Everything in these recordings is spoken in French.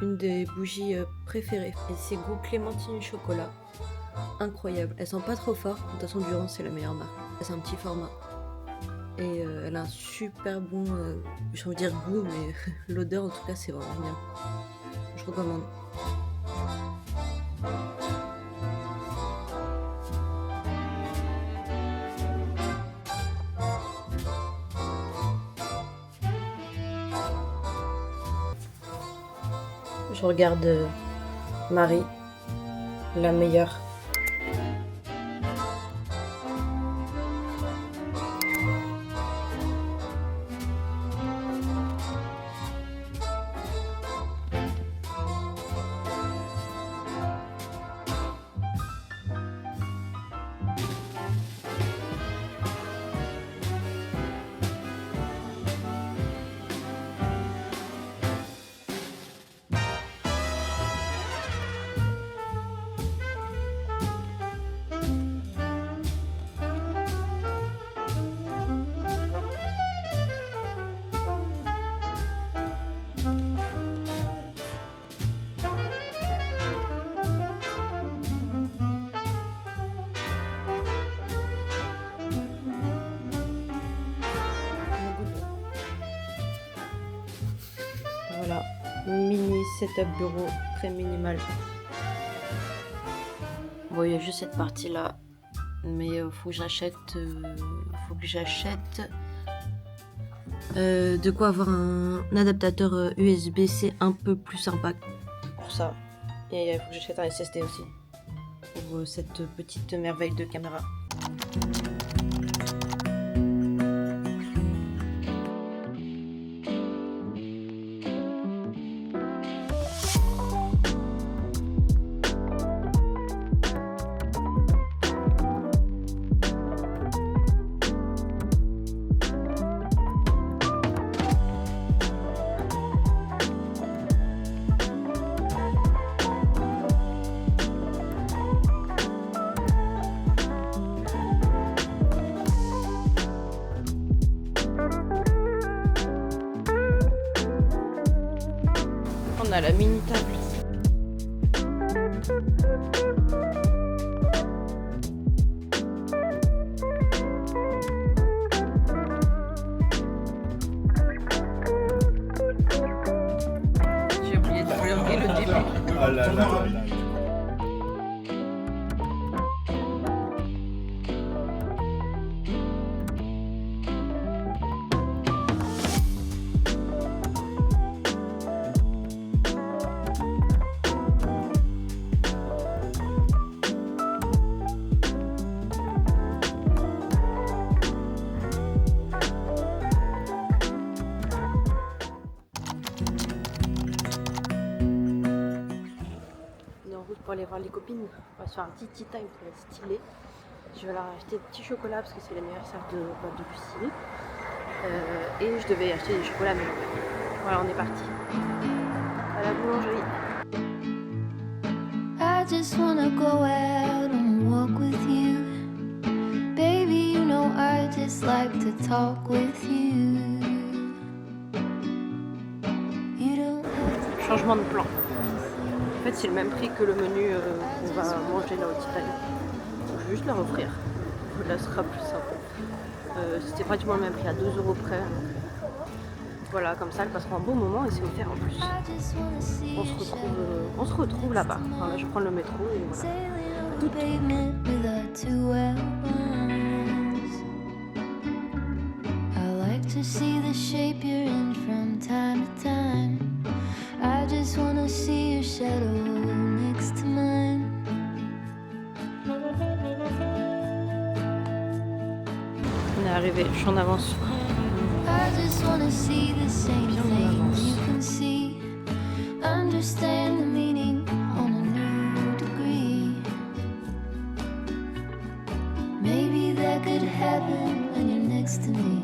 une des bougies préférées. Et c'est goût clémentine chocolat. Incroyable. Elle sent pas trop fort. De toute façon, Durand, c'est la meilleure marque. C'est un petit format. Et elle a un super bon, j'ai envie de dire goût, mais l'odeur en tout cas, c'est vraiment bien. Je recommande. Je regarde Marie, la meilleure. Voilà, mini setup bureau, très minimal. Bon, il y a juste cette partie là, mais faut que j'achète, de quoi avoir un adaptateur USB-C un peu plus sympa pour ça. Et il faut que j'achète un SSD aussi pour cette petite merveille de caméra. On a la mini table. J'ai oublié de vlogger le début. Ah là là là là. Pour aller voir les copines, on va se faire un petit tea time pour être stylé. Je vais leur acheter des petits chocolats parce que c'est l'anniversaire de Lucie. Et je devais acheter des chocolats à mes enfants. Voilà, on est parti. À la boulangerie. I just wanna go out and walk with you. Baby, you know I just like to talk with you. You don't have to. Changement de plan. En fait, c'est le même prix que le menu qu'on va manger là au tea time. Donc, je vais juste leur offrir. Là, ce sera plus simple. C'était pratiquement le même prix, à 2 € près. Donc, voilà, comme ça, elle passera un bon moment et c'est offert en plus. I just wanna see On se retrouve là-bas. Enfin, là, je prends le métro et voilà. sailing on the pavement with our two ones. I like to see the shape you're in from time to time. I just wanna see your shadow next to mine. On est arrivé, je suis en avance. I just wanna see the same things you can see. Understand the meaning on a new degree. Maybe that could happen when you're next to me.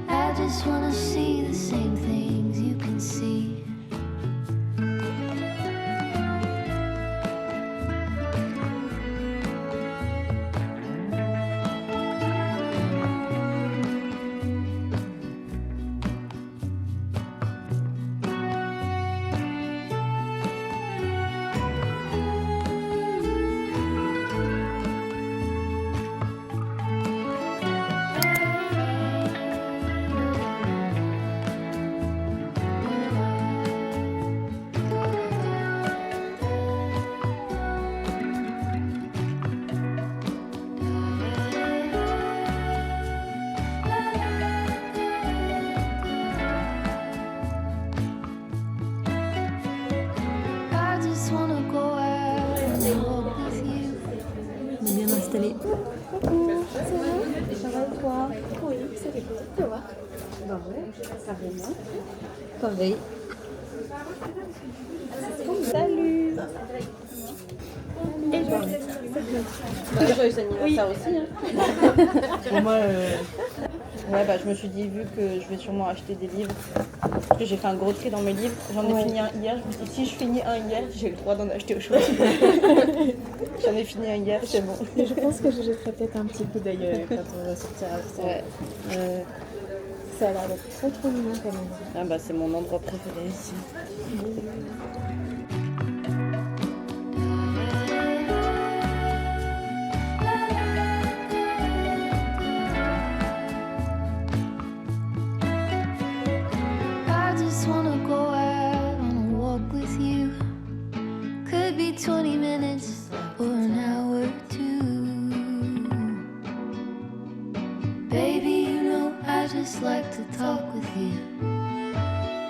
I just wanna see the same things you can see. oui, ça fait plaisir de te voir. Bah ouais, Carrément. pareil. Salut. Et Bah, joyeux anniversaire aussi. Hein. Et moi, ouais, bah, je me suis dit, vu que je vais sûrement acheter des livres, parce que j'ai fait un gros tri dans mes livres, j'en ai fini un hier, je me suis dit, si je finis un hier, j'ai le droit d'en acheter au choix. J'en ai fini un hier, c'est bon. Et je pense que je jetterai peut-être un petit coup d'œil quand on va sortir avec ça. Ouais. Ça a l'air d'être trop trop mignon comme on dit. Ah bah, c'est mon endroit préféré ici. I just wanna go out on a walk with you. Could be 20 minutes or an hour or two. Baby, you know I just like to talk with you.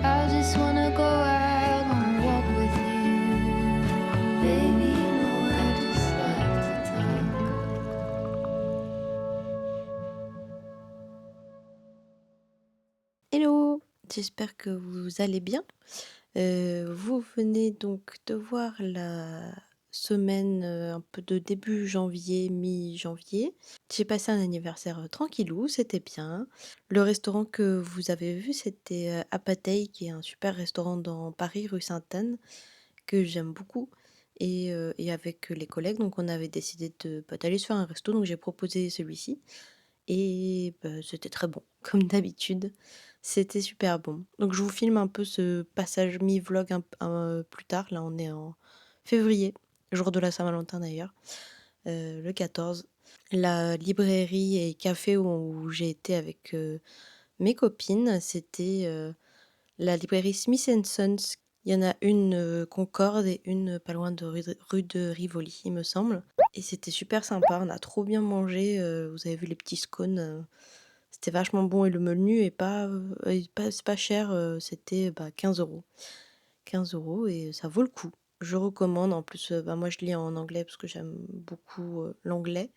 I just wanna go out on a walk with you. Baby, you know I just like to talk. Hello, j'espère que vous allez bien. Vous venez donc de voir la semaine un peu de début janvier, mi-janvier. J'ai passé un anniversaire tranquillou, c'était bien. Le restaurant que vous avez vu, c'était Apatei, qui est un super restaurant dans Paris, rue Sainte-Anne, que j'aime beaucoup. Et avec les collègues, donc on avait décidé d'aller se faire un resto, donc j'ai proposé celui-ci. Et c'était très bon, comme d'habitude. C'était super bon. Donc je vous filme un peu ce passage mi-vlog plus tard. Là, on est en février, jour de la Saint-Valentin d'ailleurs, le 14. La librairie et café où j'ai été avec mes copines, c'était la librairie Smith Sons. Il y en a une Concorde et une pas loin de rue de Rivoli, il me semble. Et c'était super sympa, on a trop bien mangé. Vous avez vu les petits scones, c'était vachement bon et le menu c'est pas cher, c'était 15 €. 15 € et ça vaut le coup. Je recommande. En plus, moi je lis en anglais parce que j'aime beaucoup l'anglais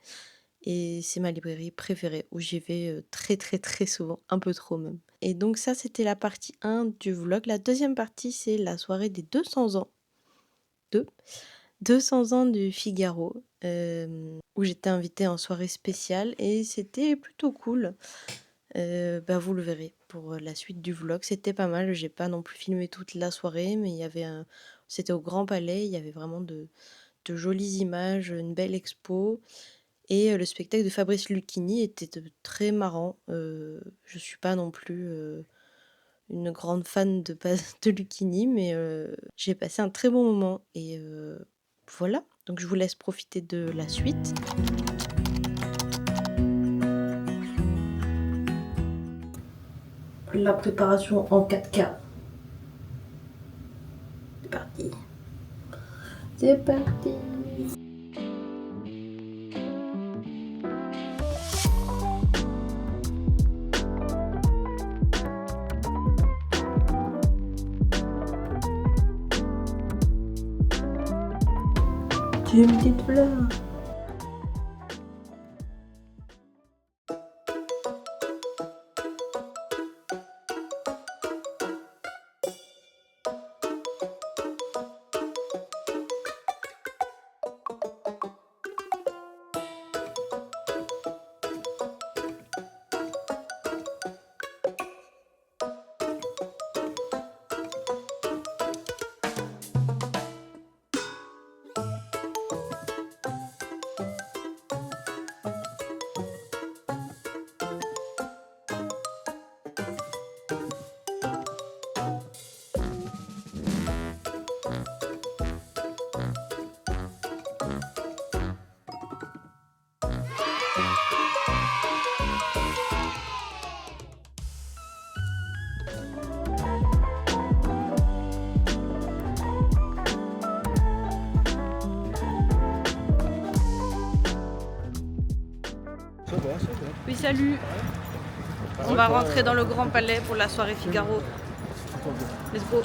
et c'est ma librairie préférée où j'y vais très très très souvent, un peu trop même. Et donc ça, c'était la partie 1 du vlog. La deuxième partie, c'est la soirée des 200 ans. 200 ans du Figaro, où j'étais invitée en soirée spéciale et c'était plutôt cool. Vous le verrez pour la suite du vlog. C'était pas mal, j'ai pas non plus filmé toute la soirée, mais c'était au Grand Palais, il y avait vraiment de jolies images, une belle expo et le spectacle de Fabrice Lucchini était très marrant. Je suis pas non plus une grande fan de Lucchini, mais j'ai passé un très bon moment et voilà. Donc je vous laisse profiter de la suite. La préparation en 4K. C'est parti. C'est parti. J'ai une petite fleur. Oui, salut. On va rentrer dans le Grand Palais pour la soirée Figaro. Let's go.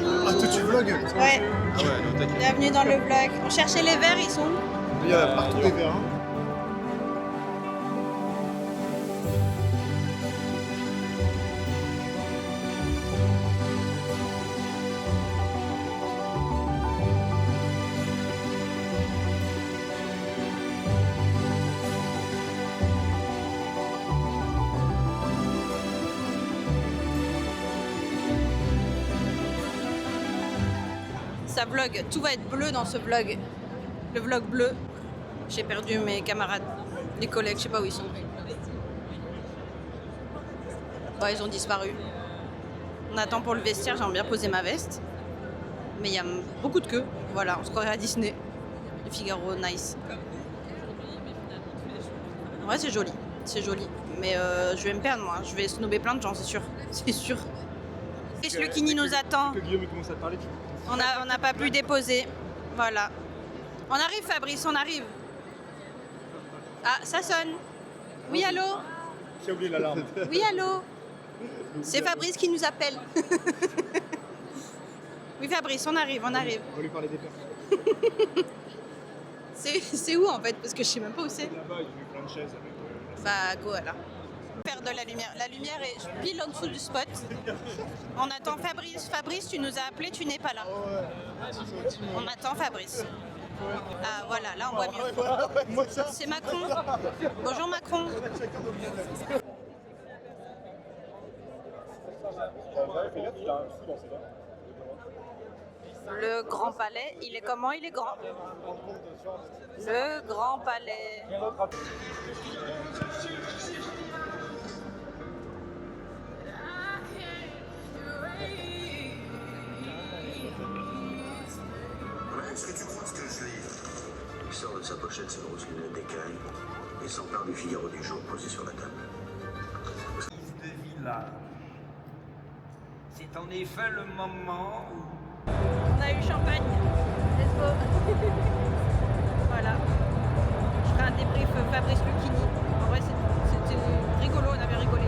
bonjour. Ah, toi tu vlogs? Ouais, Ah ouais, non, t'inquiète. bienvenue dans le vlog. On cherchait les verres, ils sont où? Il y a partout des verres. Hein. Ça vlog, tout va être bleu dans ce vlog. Le vlog bleu. J'ai perdu mes camarades, les collègues, je sais pas où ils sont. Ouais, ils ont disparu. On attend pour le vestiaire, j'aimerais bien poser ma veste. Mais il y a beaucoup de queues. Voilà, on se croirait à Disney. Le Figaro, nice. Ouais, c'est joli. C'est joli. Mais je vais me perdre, moi. Je vais snobber plein de gens, c'est sûr. C'est sûr. Chris Lucchini nous attend. Que Guillaume commence à te parler, tu On n'a pas pu déposer. Voilà. On arrive, Fabrice, on arrive. Ah, ça sonne. Oui, allô? Qui a oublié l'alarme? Oui, allô? C'est Fabrice qui nous appelle. Oui, Fabrice, on arrive, on arrive. On va lui parler des verres. C'est où en fait? Parce que je sais même pas où c'est. Là-bas, il y a plein de chaises avec. Bah, go alors. Faire de la lumière. La lumière est pile en dessous du spot. On attend Fabrice. Fabrice, tu nous as appelé, tu n'es pas là. On attend Fabrice. Ah voilà, là on voit mieux. C'est Macron. Bonjour Macron. Le Grand Palais, il est comment? Il est grand. Le Grand Palais. Est-ce que tu crois ce que je lis? Il sort de sa pochette ses grosses lunettes d'écaille et s'empare du Figaro du jour posé sur la table. De village. C'est en effet le moment où On a eu champagne. Let's go. Voilà. Je ferai un débrief Fabrice Lucchini. En vrai, c'était rigolo, on avait rigolé.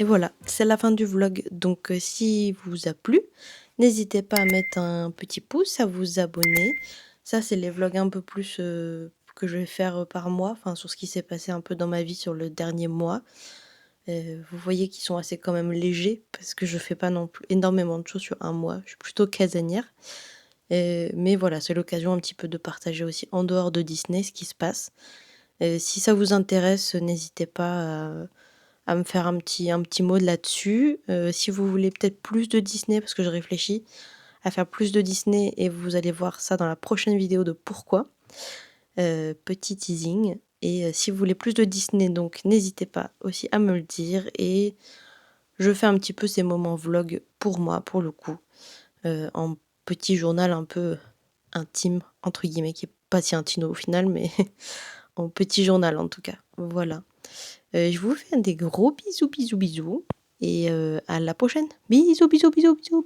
Et voilà, c'est la fin du vlog. Donc si vous a plu, n'hésitez pas à mettre un petit pouce, à vous abonner. Ça, c'est les vlogs un peu plus que je vais faire par mois, enfin sur ce qui s'est passé un peu dans ma vie sur le dernier mois. Vous voyez qu'ils sont assez quand même légers, parce que je fais pas non plus énormément de choses sur un mois. Je suis plutôt casanière. Mais voilà, c'est l'occasion un petit peu de partager aussi en dehors de Disney ce qui se passe. Si ça vous intéresse, n'hésitez pas à me faire un petit mot là-dessus. Si vous voulez peut-être plus de Disney, parce que je réfléchis à faire plus de Disney et vous allez voir ça dans la prochaine vidéo de pourquoi. Petit teasing. Et si vous voulez plus de Disney, donc n'hésitez pas aussi à me le dire. Et je fais un petit peu ces moments vlog pour moi, pour le coup, en petit journal un peu intime, entre guillemets, qui est pas si intime au final, mais en petit journal en tout cas. Voilà. Je vous fais des gros bisous, bisous, bisous. Et à la prochaine. Bisous, bisous, bisous, bisous.